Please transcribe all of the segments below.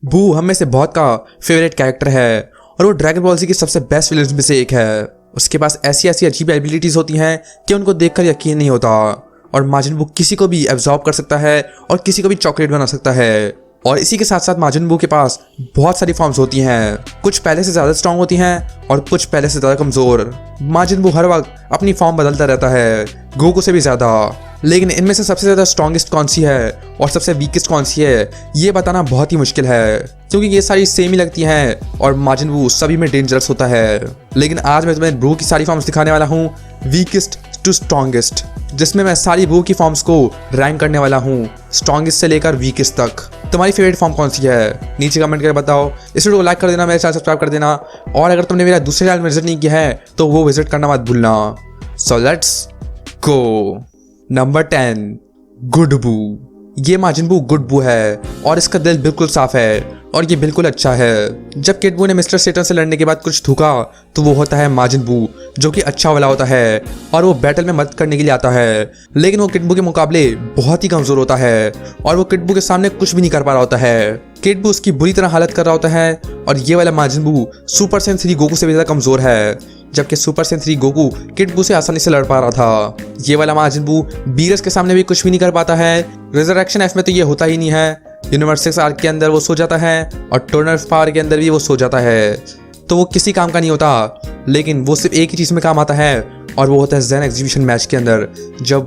बू हम में से बहुत का फेवरेट कैरेक्टर है और वो ड्रैगन बॉल ज़ी की सबसे बेस्ट विलेंस में से एक है। उसके पास ऐसी ऐसी अजीब एबिलिटीज़ होती हैं कि उनको देखकर यकीन नहीं होता। और माजिन बू किसी को भी एब्जॉर्ब कर सकता है और किसी को भी चॉकलेट बना सकता है। और इसी के साथ साथ माजिन बू के पास बहुत सारी फॉर्म्स होती हैं, कुछ पहले से ज़्यादा स्ट्रांग होती हैं और कुछ पहले से ज़्यादा कमज़ोर। माजिन बू हर वक्त अपनी फॉर्म बदलता रहता है, गोकू से भी ज़्यादा। लेकिन इनमें से सबसे ज़्यादा स्ट्रॉन्गेस्ट कौन सी है और सबसे वीकेस्ट कौन सी है, ये बताना बहुत ही मुश्किल है, क्योंकि ये सारी सेम ही लगती हैं और माजिन बू सभी में डेंजरस होता है। लेकिन आज मैं तुम्हें बू की सारी फॉर्म्स दिखाने वाला हूँ, वीकेस्ट टू स्ट्रॉन्गेस्ट, जिसमें मैं सारी बू की फॉर्म्स को रैंक करने वाला हूँ, स्ट्रॉन्गेस्ट से लेकर वीकेस्ट तक। तुम्हारी फेवरेट फॉर्म कौन सी है, नीचे कमेंट करके बताओ। इस वीडियो को लाइक कर देना, मेरे चैनल सब्सक्राइब कर देना, और अगर तुमने मेरा दूसरे चैनल में विजिट नहीं किया है तो वो विजिट करना मत भूलना। So let's go. Number 10, good बू। ये माजिन बू गुड बू है और इसका दिल बिल्कुल साफ है और ये बिल्कुल अच्छा है। जब किड बू ने मिस्टर सेटन से लड़ने के बाद कुछ थूका तो वो होता है माजिन बू, जो कि अच्छा वाला होता है और वो बैटल में मदद करने के लिए आता है। लेकिन वो किड बू के मुकाबले बहुत ही कमज़ोर होता है और वो किड बू के सामने कुछ भी नहीं कर पा रहा होता है। किड बू उसकी बुरी तरह हालत कर रहा होता है और ये वाला माजिन बू सुपर सेन 3 गोकू से भी ज़्यादा कमज़ोर है, जबकि सुपर सेन 3 गोकू किड बू से आसानी से लड़ पा रहा था। ये वाला माजिन बू बीरस के सामने भी कुछ भी नहीं कर पाता है। रिजरेक्शन एफ में तो ये होता ही नहीं है। यूनिवर्स 6 आर्क के अंदर वो सो जाता है और टर्नर पावर के अंदर भी वो सो जाता है, तो वो किसी काम का नहीं होता। लेकिन वो सिर्फ एक ही चीज़ में काम आता है और वो होता है ज़ेन एग्जीबिशन मैच के अंदर, जब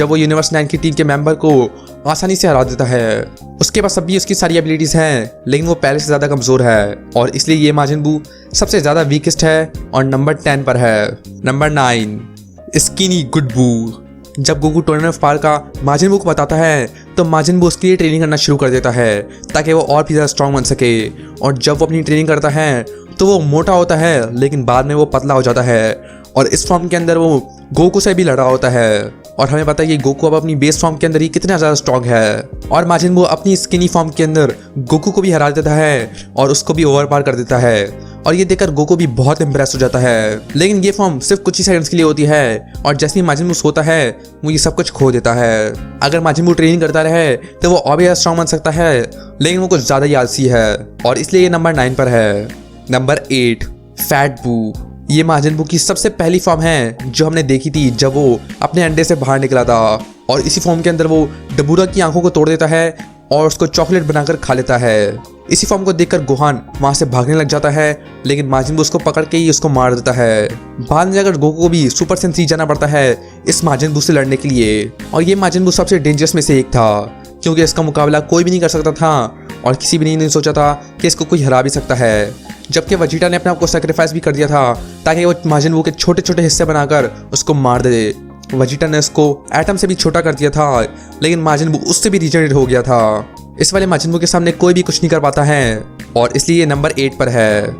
वो यूनिवर्स 9 की टीम के मेंबर को आसानी से हरा देता है। उसके पास अभी उसकी सारी एबिलिटीज़ हैं, लेकिन वो पहले से ज़्यादा कमज़ोर है और इसलिए ये माजिन बू सबसे ज़्यादा वीकेस्ट है और नंबर 10 पर है। नंबर 9, स्किनी गुड बू। जब गोकू टर्नर ऑफ पावर का माजिन बू को बताता है तो माजिन बू उसके लिए ट्रेनिंग करना शुरू कर देता है ताकि वो और भी ज़्यादा स्ट्रॉन्ग बन सके। और जब वो अपनी ट्रेनिंग करता है तो वो मोटा होता है, लेकिन बाद में वो पतला हो जाता है और इस फॉर्म के अंदर वो गोकू से भी लड़ रहा होता है। और हमें पता है कि गोकू अब अपनी बेस फॉर्म के अंदर ही कितना ज़्यादा स्ट्रॉन्ग है। और माजिन बू अपनी स्किनी फॉर्म के अंदर गोकू को भी हरा देता है और उसको भी ओवर पार कर देता है और ये देखकर गोकू भी बहुत इंप्रेस हो जाता है। लेकिन ये फॉर्म सिर्फ कुछ ही सेकंड्स के लिए होती है और जैसे ही माजिन बू सोता है वो ये सब कुछ खो देता है। अगर माजिन बू ट्रेनिंग करता रहे तो वो और भी ज़्यादा स्ट्रॉन्ग बन सकता है, लेकिन वो कुछ ज़्यादा ही आलसी है और इसलिए ये नंबर 9 पर है। नंबर 8, फैट बू। ये माजिन बू की सबसे पहली फॉर्म है जो हमने देखी थी जब वो अपने अंडे से बाहर निकला था। और इसी फॉर्म के अंदर वो डबूरा की आंखों को तोड़ देता है और उसको चॉकलेट बनाकर खा लेता है। इसी फॉर्म को देखकर गोहान वहाँ से भागने लग जाता है, लेकिन माजिन बू उसको पकड़ के ही उसको मार देता है। बाद में जाकर गोकू को भी सुपर सेन 3 जाना पड़ता है इस माजिन बू से लड़ने के लिए। और ये माजिन बू सबसे डेंजरस में से एक था, क्योंकि इसका मुकाबला कोई भी नहीं कर सकता था और किसी भी नहीं सोचा था कि इसको कोई हरा भी सकता है। जबकि वजीटा ने अपने आप को सेक्रीफाइस भी कर दिया था ताकि वो माजिन बू के छोटे छोटे हिस्से बनाकर उसको मार दे। वजीटा ने उसको एटम से भी छोटा कर दिया था, लेकिन माजिन बू उससे भी रिजेनरेट हो गया था। इस वाले माजिन बू के सामने कोई भी कुछ नहीं कर पाता है और इसलिए ये नंबर 8 पर है।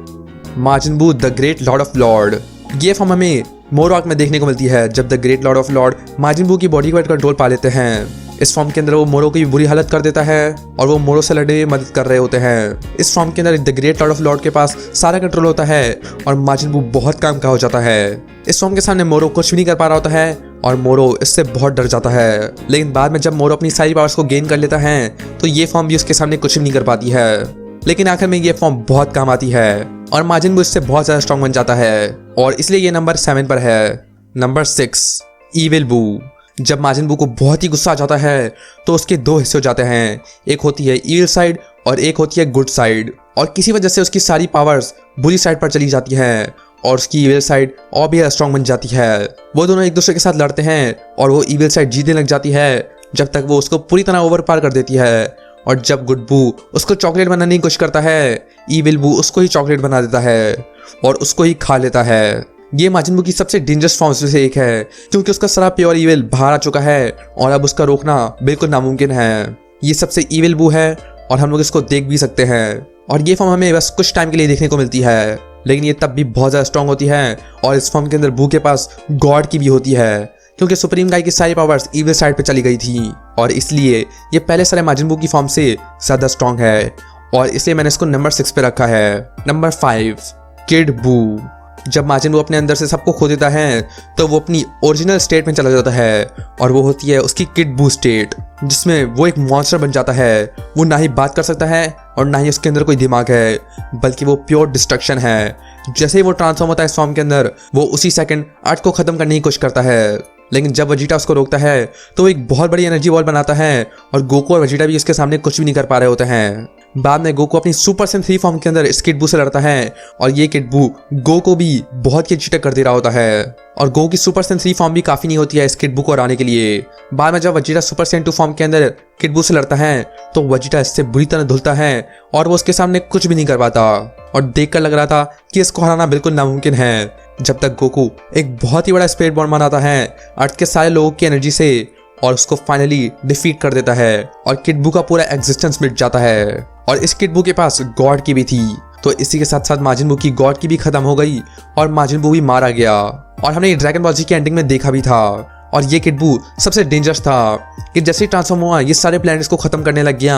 Majin Buu the great lord of lord. ये फॉर्म हमें मोरो आर्क में देखने को मिलती है, जब the great lord of lord Majin Buu की बॉडी को कंट्रोल पा लेते हैं। इस फॉर्म के अंदर वो मोरो की बुरी हालत कर देता है और वो मोरो से लड़ने में मदद कर रहे होते हैं। इस फॉर्म के अंदर the great lord of Lord के पास सारा कंट्रोल होता है और माजिन बू बहुत काम का हो जाता है। इस फॉर्म के सामने मोरो कुछ भी नहीं कर पा रहा होता है और मोरो इससे बहुत डर जाता है। लेकिन बाद में जब मोरो अपनी सारी पावर्स को गेन कर लेता है तो ये फॉर्म भी उसके सामने कुछ भी नहीं कर पाती है। लेकिन आखिर में ये फॉर्म बहुत काम आती है और माजिन बू इससे बहुत ज़्यादा स्ट्रॉन्ग बन जाता है और इसलिए ये नंबर 7 पर है। नंबर 6, ईविल बू। जब माजिन बू को बहुत ही गुस्सा आ जाता है तो उसके 2 हिस्से हो जाते हैं, एक होती है ईविल साइड और एक होती है गुड साइड। और किसी वजह से उसकी सारी पावर्स बुरी साइड पर चली जाती हैं और उसकी ईविल साइड और भी स्ट्रॉन्ग बन जाती है। वो दोनों एक दूसरे के साथ लड़ते हैं और वो ईविल साइड जीतने लग जाती है जब तक वो उसको पूरी तरह ओवर पार कर देती है। और जब गुड बू उसको चॉकलेट बनाने की कोशिश करता है, ईविल बू उसको ही चॉकलेट बना देता है और उसको ही खा लेता है। ये माजिन बू की सबसे डेंजरस फॉर्म्स में से एक है, क्योंकि उसका सारा प्योर ईविल बाहर आ चुका है और अब उसका रोकना बिल्कुल नामुमकिन है। ये सबसे ईविल बू है और हम लोग इसको देख भी सकते हैं और ये फॉर्म हमें बस कुछ टाइम के लिए देखने को मिलती है, लेकिन ये तब भी बहुत ज़्यादा स्ट्रॉन्ग होती है। और इस फॉर्म के अंदर बू के पास गॉड की भी होती है, क्योंकि सुप्रीम गाय की सारी पावर्स ईविल साइड पे चली गई थी और इसलिए ये पहले सारे माजिन बू की फॉर्म से ज़्यादा स्ट्रॉन्ग है और इसलिए मैंने इसको नंबर 6 पे रखा है। नंबर 5, किड बू। जब माजिन बू अपने अंदर से सबको खो देता है तो वो अपनी ओरिजिनल स्टेट में चला जाता है और वो होती है उसकी किड बू स्टेट, जिसमें वो एक मॉन्स्टर बन जाता है। वो ना ही बात कर सकता है और ना ही उसके अंदर कोई दिमाग है, बल्कि वो प्योर डिस्ट्रक्शन है। जैसे ही वो ट्रांसफॉर्म होता है इस फॉर्म के अंदर, वो उसी सेकंड अर्थ को खत्म करने की कोशिश करता है। लेकिन जब वेजिटा उसको रोकता है तो वो एक बहुत बड़ी एनर्जी वॉल बनाता है और गोकू और वेजिटा भी उसके सामने कुछ भी नहीं कर पा रहे होते हैं। बाद में गोकू अपनी सुपर सैयन 3 फॉर्म के अंदर इस किड बू से लड़ता है और ये किड बू गो को भी बहुत ही अच्छी टक्कर दे रहा होता है। और गो की सुपर सैयन 3 फॉर्म भी काफी नहीं होती है इस किड बू को हराने के लिए। बाद में जब वेजिटा सुपर सैयन 2 फॉर्म के अंदर किड बू से लड़ता है तो वेजिटा इससे बुरी तरह धुलता है और वो उसके सामने कुछ भी नहीं कर पाता। और देखकर लग रहा था कि इसको हराना बिल्कुल नामुमकिन है, जब तक गोकू एक बहुत ही बड़ा स्पिरिट बॉम्ब बनाता है अर्थ के सारे लोगों की एनर्जी से और उसको फाइनली डिफीट कर देता है और किड बू का पूरा एग्जिस्टेंस मिट जाता है। और इस किड बू के पास गॉड की भी थी, तो इसी के साथ साथ माजिन बू की गॉड की भी खत्म हो गई और माजिन बू भी मारा गया। और हमने ड्रैगन बॉल जी की एंडिंग में देखा भी था। और ये किड बू सबसे डेंजरस था कि जैसे ही ट्रांसफॉर्म हुआ ये सारे प्लैनेट्स को खत्म करने लग गया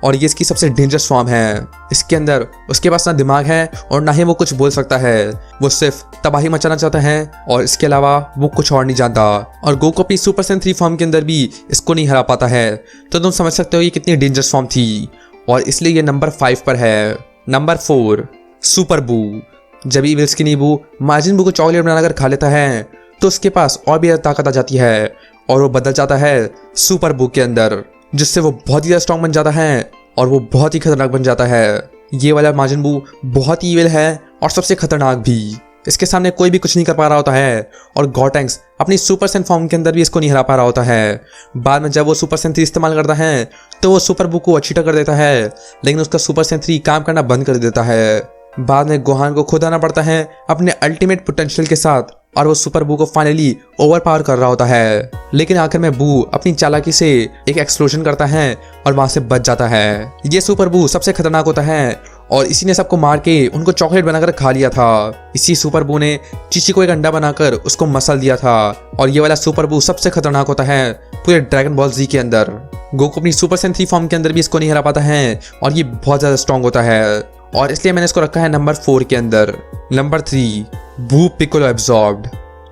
और ये इसकी सबसे डेंजरस फॉर्म है। इसके अंदर उसके पास ना दिमाग है और ना ही वो कुछ बोल सकता है, वो सिर्फ तबाही मचाना चाहता है और इसके अलावा वो कुछ और नहीं जानता। और गोकू अपनी सुपर सैयन 3 फॉर्म के अंदर भी इसको नहीं हरा पाता है, तो तुम समझ सकते हो ये कितनी डेंजरस फॉर्म थी। और इसलिए ये नंबर 5 पर है। नंबर 4 सुपर बू। जब इविल स्किनी बू माजिन बू को चॉकलेट बनाकर खा लेता है तो उसके पास और भी ताकत आ जाती है और वो बदल जाता है सुपर बू के अंदर, जिससे वो बहुत ही ज़्यादा स्ट्रॉन्ग बन जाता है और वो बहुत ही खतरनाक बन जाता है। ये वाला माजिन बू बहुत ही इविल है और सबसे खतरनाक भी। इसके सामने कोई भी कुछ नहीं कर पा रहा होता है और गॉटेंक्स अपनी सुपर सैयन फॉर्म के अंदर भी इसको नहीं हरा पा रहा होता है। बाद में जब वो सुपर सैयन 3 इस्तेमाल करता है तो वो सुपर बू को अच्छी टक्कर देता है, लेकिन उसका सुपर सैयन 3 काम करना बंद कर देता है। बाद में गोहान को खुद आना पड़ता है अपने अल्टीमेट पोटेंशियल के साथ और वो सुपर बू को फाइनली ओवर पावर कर रहा होता है। लेकिन आखिर में बू अपनी चालाकी से एक एक्सप्लोजन करता है और वहां से बच जाता है। ये सुपर बू सबसे खतरनाक होता है और इसी ने सबको मार के उनको चॉकलेट बनाकर खा लिया था। इसी सुपर बू ने चीची को एक अंडा बनाकर उसको मसल दिया था। और ये वाला सुपर बू सबसे खतरनाक होता है पूरे ड्रैगन बॉल जी के अंदर। गोकू अपनी सुपर सैयन 3 फॉर्म के अंदर भी इसको नहीं हरा पाता है और ये बहुत ज्यादा स्ट्रॉन्ग होता है और इसलिए मैंने इसको रखा है नंबर 4 के अंदर। नंबर 3 बू पिकोलो एब्जॉर्ब्ड।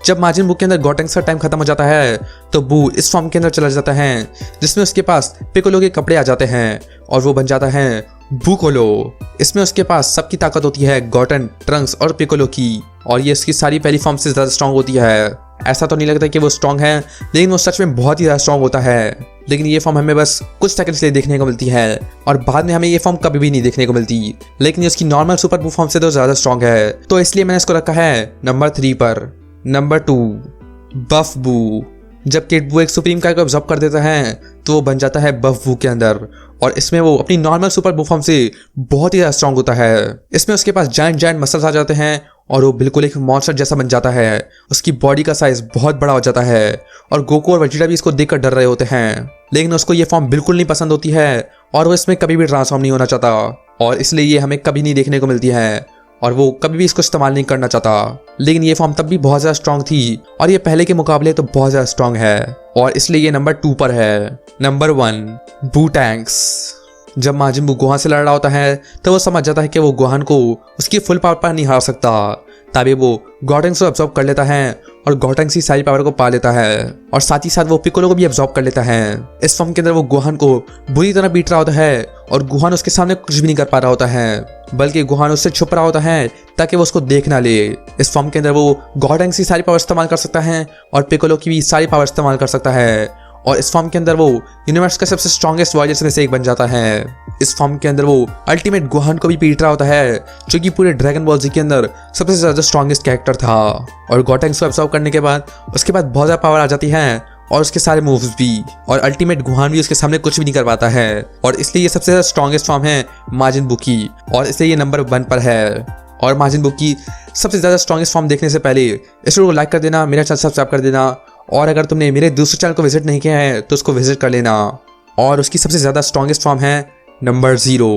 जब माजिन बू के अंदर गॉटेंक्स का टाइम खत्म हो जाता है तो बू इस फॉर्म के अंदर चला जाता है, जिसमें उसके पास पिकोलो के कपड़े आ जाते हैं और वो बन जाता है बूकोलो। इसमें उसके पास सबकी ताकत होती है गॉटन, ट्रंक्स और पिकोलो की, और ये इसकी सारी पहली फॉर्म से ज़्यादा स्ट्रॉन्ग होती है। ऐसा तो नहीं लगता कि वो स्ट्रॉन्ग है, लेकिन वो सच में बहुत ही ज़्यादा स्ट्रॉन्ग होता है। लेकिन ये फॉर्म हमें बस कुछ सेकंड्स के लिए देखने को मिलती है और बाद में हमें ये फॉर्म कभी भी नहीं देखने को मिलती। लेकिन इसकी नॉर्मल सुपर बू फॉर्म से तो ज़्यादा स्ट्रॉन्ग है, तो इसलिए मैंने इसको रखा है नंबर 3 पर। नंबर 2 बफ बू। जब किड बू एक सुप्रीम कार को ऑब्जॉर्ब कर देता है तो वो बन जाता है बफ बू के अंदर और इसमें वो अपनी नॉर्मल सुपर बू फॉर्म से बहुत ही ज़्यादा स्ट्रॉन्ग होता है। इसमें उसके पास जायंट मसल्स आ जाते हैं और वो बिल्कुल एक मॉन्स्टर जैसा बन जाता है। उसकी बॉडी का साइज बहुत बड़ा हो जाता है और गोकू और वेजिटा भी इसको देखकर डर रहे होते हैं, लेकिन उसको ये फॉर्म बिल्कुल नहीं पसंद होती है और वो इसमें कभी भी ट्रांसफॉर्म नहीं होना चाहता और इसलिए ये हमें कभी नहीं देखने को मिलती है और वो कभी भी इसको इस्तेमाल नहीं करना चाहता। लेकिन ये फॉर्म तब भी बहुत ज़्यादा स्ट्रॉन्ग थी और ये पहले के मुकाबले तो बहुत ज़्यादा स्ट्रॉन्ग है और इसलिए ये नंबर 2 पर है। नंबर 1 बू टैंक्स। जब माजिन बू गोहान से लड़ रहा होता है तो वो समझ जाता है कि वो गोहान को उसकी फुल पावर पर नहीं हार सकता, तभी वो गॉटेंक्स को अब्सॉर्ब कर लेता है और गॉटेंक्स की सारी पावर को पा लेता है और साथ ही साथ वो पिकोलो को भी अब्सॉर्ब कर लेता है। इस फॉर्म के अंदर वो गोहान को बुरी तरह पीट रहा होता है और गोहान उसके सामने कुछ भी नहीं कर पा रहा होता है, बल्कि गोहान उससे छुप रहा होता है ताकि वो उसको देख ना ले। इस फॉर्म के अंदर वो गॉटेंक्स की सारी पावर इस्तेमाल कर सकता है और पिकोलो की भी सारी पावर इस्तेमाल कर सकता है और इस फॉर्म के अंदर वो यूनिवर्स का सबसे स्ट्रॉन्गेस्ट वॉरियर्स में से एक बन जाता है। इस फॉर्म के अंदर वो अल्टीमेट गोहान को भी पीट रहा होता है, जो कि पूरे ड्रैगन बॉल जी के अंदर सबसे ज़्यादा स्ट्रॉन्गेस्ट कैरेक्टर था। और गॉटेंक्स को अब्सॉर्ब करने के बाद उसके बाद बहुत ज़्यादा पावर आ जाती है और उसके सारे मूव्स भी, और अल्टीमेट गोहान भी उसके सामने कुछ भी नहीं कर पाता है और इसलिए ये सबसे ज़्यादा स्ट्रॉन्गेस्ट फॉर्म है माजिन बू की और इसलिए ये नंबर 1 पर है। और माजिन बू की सबसे ज़्यादा स्ट्रॉन्गेस्ट फॉर्म देखने से पहले इस वीडियो को लाइक कर देना, मेरा चैनल सब्सक्राइब कर देना और अगर तुमने मेरे दूसरे चैनल को विजिट नहीं किया है तो उसको विजिट कर लेना। और उसकी सबसे ज़्यादा स्ट्रॉन्गेस्ट फॉर्म है नंबर 0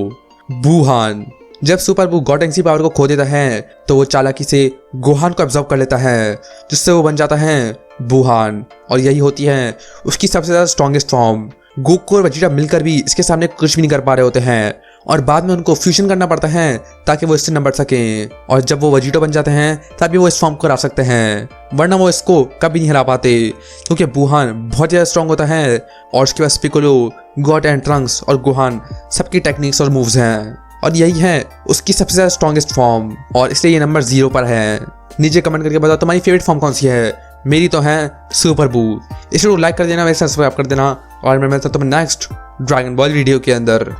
बूहान। जब सुपर बू गॉटेंक्स की पावर को खो देता है तो वो चालाकी से गोहान को अब्सॉर्ब कर लेता है, जिससे वो बन जाता है बूहान और यही होती है उसकी सबसे ज़्यादा स्ट्रॉन्गेस्ट फॉर्म। गोकू और वेजिटा मिलकर भी इसके सामने कुछ भी नहीं कर पा रहे होते हैं और बाद में उनको फ्यूजन करना पड़ता है ताकि वो इससे निपट सकें और जब वो वेजिटा बन जाते हैं तभी वो इस फॉर्म को हरा सकते हैं, वरना वो इसको कभी नहीं हरा पाते क्योंकि बूहान बहुत ज़्यादा स्ट्रॉन्ग होता है और उसके पास पिकोलो गॉट एंड ट्रंक्स और गोहान सबकी टेक्निक्स और मूव्स हैं, और यही है उसकी सबसे ज़्यादा स्ट्रॉन्गेस्ट फॉर्म, और इसलिए ये नंबर 0 पर है। नीचे कमेंट करके बताओ तुम्हारी फेवरेट फॉर्म कौन सी है। मेरी तो है सुपर बू। इस वीडियो को लाइक कर देना, वैसे सब्सक्राइब कर देना, और मैं मिलता हूं तुम्हें नेक्स्ट ड्रैगन बॉल वीडियो के अंदर।